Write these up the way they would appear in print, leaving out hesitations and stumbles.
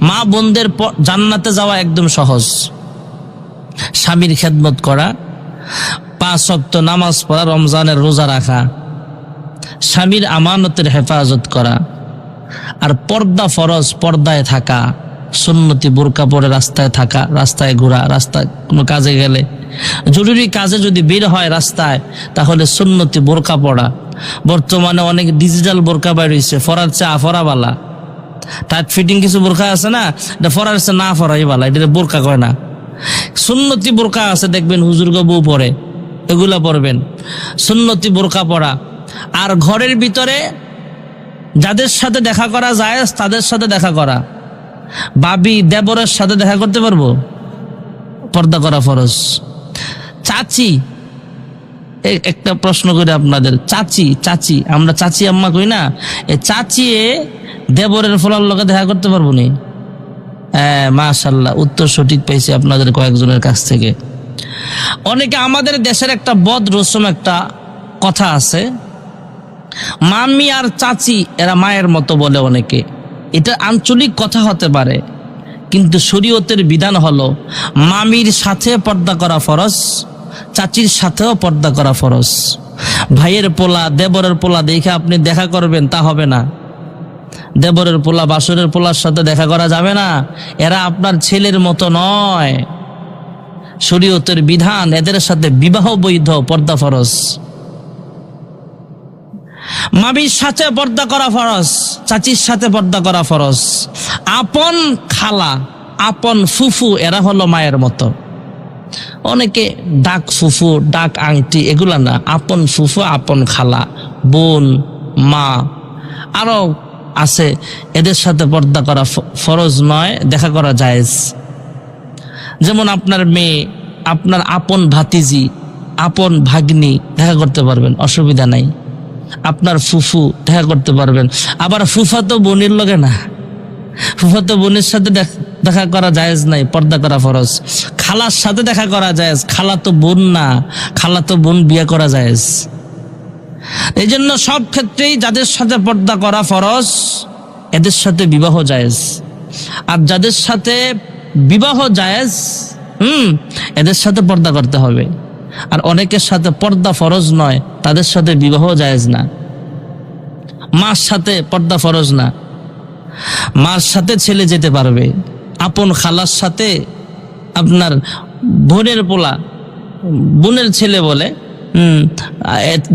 মা বোনদের জান্নাতে যাওয়া একদম সহজ। স্বামীর খেদমত করা, 5 ওয়াক্ত নামাজ পড়া, রমজানের রোজা রাখা, স্বামীর আমানতের হেফাজত করা, আর পর্দা ফরজ, পর্দায় থাকা, সুন্নতি বোরকা পরে রাস্তায় থাকা, রাস্তায় ঘোরা, রাস্তায় কোনো কাজে গেলে, জরুরি কাজে যদি বের হয় রাস্তায়, তাহলে সুন্নতি বোরকা পড়া। বর্তমানে অনেক ডিজিটাল বোরকা বের হয়েছে, ফরার চেয়ে আফরাবালা, টাইট ফিটিং কিছু বোরকা আছে না, এটা ফরার চেয়ে না ফরাই বালা, এটা বোরকা কয় না। সুন্নতি বোরকা আছে, দেখবেন হুজুরগো বউ পরে, এগুলা পরবেন। সুন্নতি বোরকা পড়া। আর ঘরের ভিতরে যাদের সাথে দেখা করা যায় তাদের সাথে দেখা করা। ভাবি দেবরের সাথে দেখা করতে পারবো? পর্দা করা ফরজ। চাচি, একটা প্রশ্ন করি আপনাদের, চাচি আমরা চাচি আম্মা কই না, এ চাচি দেবরের ফলার লোকে দেখা করতে পারবো নি? হ্যাঁ, মাশাআল্লাহ, উত্তর সঠিক পাইছি আপনাদের কয়েকজনের কাছ থেকে। অনেকে, আমাদের দেশের একটা বদ রসম একটা কথা আছে, মামি আর চাচি এরা মায়ের মতো বলে অনেকে। এটা আঞ্চলিক কথা হতে পারে, কিন্তু শরীয়তের বিধান হলো মামির সাথে পর্দা করা ফরজ, চাচির সাথেও পর্দা করা ফরজ। ভাইয়ের পোলা, দেবরের পোলা দেখে আপনি দেখা করবেন তা হবে না। দেবরের পোলা, বাসরের পোলার সাথে দেখা করা যাবে না, এরা আপনার ছেলের মতো নয়। শরীয়তের বিধান, এদের সাথে বিবাহ বৈধ, পর্দা ফরজ। মামির সাথে পর্দা করা ফরজ, চাচির সাথে পর্দা করা ফরজ। আপন খালা, আপন ফুফু, এরা হলো মায়ের মতো। অনেকে ডাক ফুফু, ডাক আংটি, এগুলা না, আপন ফুফু, আপন খালা, বোন, মা আরো আছে, এদের সাথে পর্দা করা ফরজ নয়, দেখা করা জায়েজ। যেমন আপনার মেয়ে, আপনার আপন ভাতিজি, আপন ভাগ্নি দেখা করতে পারবেন, অসুবিধা নাই। আপনার ফুফু দেখা করতে পারবেন। আবার ফুফাতো বোনের লগে না, ফুফাতো বোনের সাথে দেখা করা জায়েজ নাই, পর্দা করা ফরজ। খালার সাথে দেখা করা জায়েজ, খালাতো বোন না, খালাতো বোন বিয়ে করা জায়েজ। এই জন্য সব ক্ষেত্রেই যাদের সাথে পর্দা করা ফরজ, এদের সাথে বিবাহ জায়েজ। আর যাদের সাথে বিবাহ জায়েজ, এদের সাথে পর্দা করতে হবে। আর অনেকের সাথে পর্দা ফরজ নয়, তাদের সাথে বিবাহ জায়েজ না। মার সাথে পর্দা ফরজ না, মার সাথে ছেলে যেতে পারবে, আপন খালার সাথে আপনার বোনের পোলা, বোনের ছেলে বলে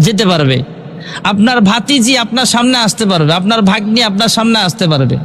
যেতে পারবে। আপনার ভাতিজি আপনার সামনে আসতে পারবে, আপনার ভাগ্নি আপনার সামনে আসতে পারবে।